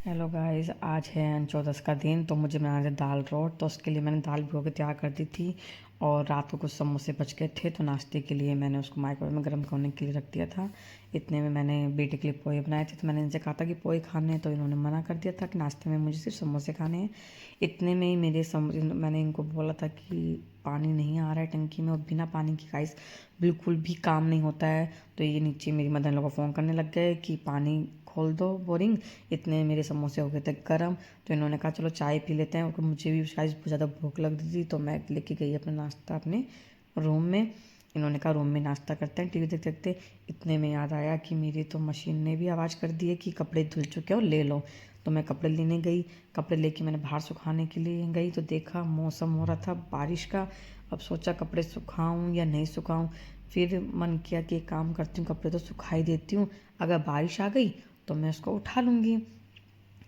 Hello guys, आज है चौदस का दिन। तो मुझे बनाना था दाल रोट। तो उसके लिए मैंने दाल भिगो के तैयार कर दी थी और रात को कुछ समोसे बच गए थे, तो नाश्ते के लिए मैंने उसको माइक्रोवेव में गर्म करने के लिए रख दिया था। इतने में मैंने बेटे के लिए पोहे बनाए थे, तो मैंने इनसे कहा था कि पोहे खाने हैं, तो इन्होंने मना कर दिया था कि नाश्ते में मुझे सिर्फ समोसे खाने हैं। इतने में ही मैंने इनको बोला था कि पानी नहीं आ रहा है टंकी में, और बिना पानी की गाइस बिल्कुल भी काम नहीं होता है। तो ये नीचे मेरी मदर लोग को फ़ोन करने लग गए कि पानी खोल दो बोरिंग। इतने मेरे समोसे हो गए थे गर्म। तो इन्होंने कहा चलो चाय पी लेते हैं, और मुझे भी शायद बहुत ज़्यादा भूख लग रही थी, तो मैं लेके गई अपना नाश्ता अपने रूम में। इन्होंने कहा रूम में नाश्ता करते हैं टीवी देखते देखते। इतने में याद आया कि मेरी तो मशीन ने भी आवाज़ कर दी है कि कपड़े धुल चुके हो, ले लो। तो मैं कपड़े लेने गई। कपड़े लेके मैंने बाहर सुखाने के लिए गई, तो देखा मौसम हो रहा था बारिश का। अब सोचा कपड़े सुखाऊं या नहीं सुखाऊं। फिर मन किया कि एक काम करती हूँ, कपड़े तो सुखाई देती हूँ, अगर बारिश आ गई तो मैं उसको उठा लूँगी।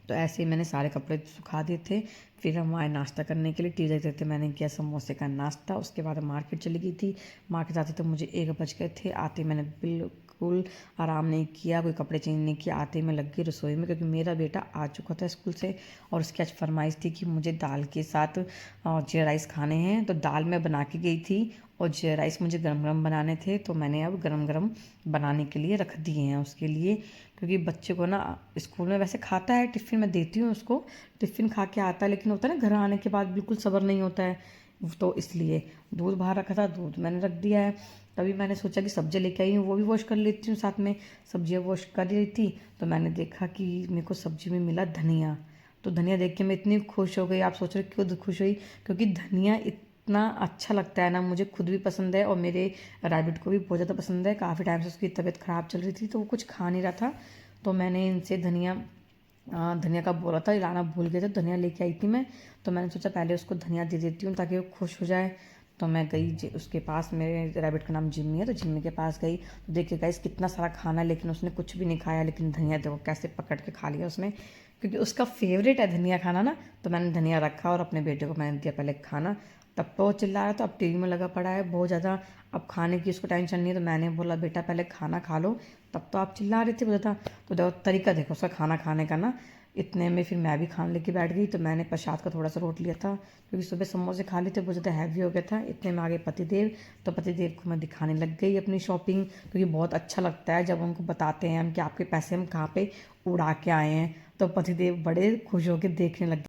तो ऐसे ही मैंने सारे कपड़े सुखा दिए थे। फिर हम आए नाश्ता करने के लिए, टी देखते थे। मैंने किया समोसे का नाश्ता। उसके बाद मार्केट चली गई थी। मार्केट आते तो मुझे 1 बज गए थे। आते मैंने बिल्कुल आराम नहीं किया, कोई कपड़े चेंज नहीं किया। आते मैं लग गई रसोई में, क्योंकि मेरा बेटा आ चुका था स्कूल से और उसकी आज फरमाइश थी कि मुझे दाल के साथ जीरा राइस खाने हैं। तो दाल मैं बना के गई थी और जीरा राइस मुझे गरम गरम बनाने थे, तो मैंने अब गरम गरम बनाने के लिए रख दिए हैं उसके लिए। क्योंकि बच्चे को ना स्कूल में वैसे खाता है, टिफ़िन में देती हूँ उसको, टिफ़िन खा के आता है, लेकिन होता है ना घर आने के बाद बिल्कुल सब्र नहीं होता है। तो इसलिए दूध बाहर रखा था, दूध मैंने रख दिया है। तभी मैंने सोचा कि सब्जी लेके आई हूँ, वो भी वॉश कर लेती हूँ साथ में। सब्जियाँ वॉश कर रही थी तो मैंने देखा कि मेरे को सब्जी में मिला धनिया। तो धनिया देख के मैं इतनी खुश हो गई। आप सोच रहे क्यों खुश हुई? क्योंकि धनिया इतना अच्छा लगता है ना, मुझे खुद भी पसंद है और मेरे रैबिट को भी बहुत ज़्यादा पसंद है। काफ़ी टाइम से उसकी तबीयत ख़राब चल रही थी, तो वो कुछ खा नहीं रहा था। तो मैंने इनसे धनिया का बोला था, लाना भूल गए थे, धनिया लेके आई थी मैं। तो मैंने सोचा पहले उसको धनिया दे देती हूँ ताकि वो खुश हो जाए। तो मैं गई उसके पास, मेरे रैबिट का नाम जिम्मी है, तो जिम्मी के पास गई। तो देखिए गाइस कितना सारा खाना है, लेकिन उसने कुछ भी नहीं खाया। लेकिन धनिया देखो कैसे पकड़ के खा लिया उसने, क्योंकि उसका फेवरेट है धनिया खाना ना। तो मैंने धनिया रखा और अपने बेटे को मैंने दिया पहले खाना। तब तो वो चिल्ला रहा था, अब टीवी में लगा पड़ा है बहुत ज़्यादा। अब खाने की उसको टेंशन नहीं है, तो मैंने बोला बेटा पहले खाना खा लो। तब तो आप चिल्ला रहे थे बहुत ज़्यादा। तो देखो तरीका देखो उसका खाना खाने का ना। इतने में फिर मैं भी खाने लेके बैठ गई। तो मैंने प्रसाद का थोड़ा सा रोट लिया था, क्योंकि सुबह समोसे खा लिए थे, बहुत ज़्यादा हैवी हो गया था। इतने में आ गए पतिदेव। तो पतिदेव को मैं दिखाने लग गई अपनी शॉपिंग, क्योंकि बहुत अच्छा लगता है जब उनको बताते हैं हम कि आपके पैसे हम कहाँ पे उड़ा के आए हैं। तो पतिदेव बड़े खुश होकर देखने लग गए।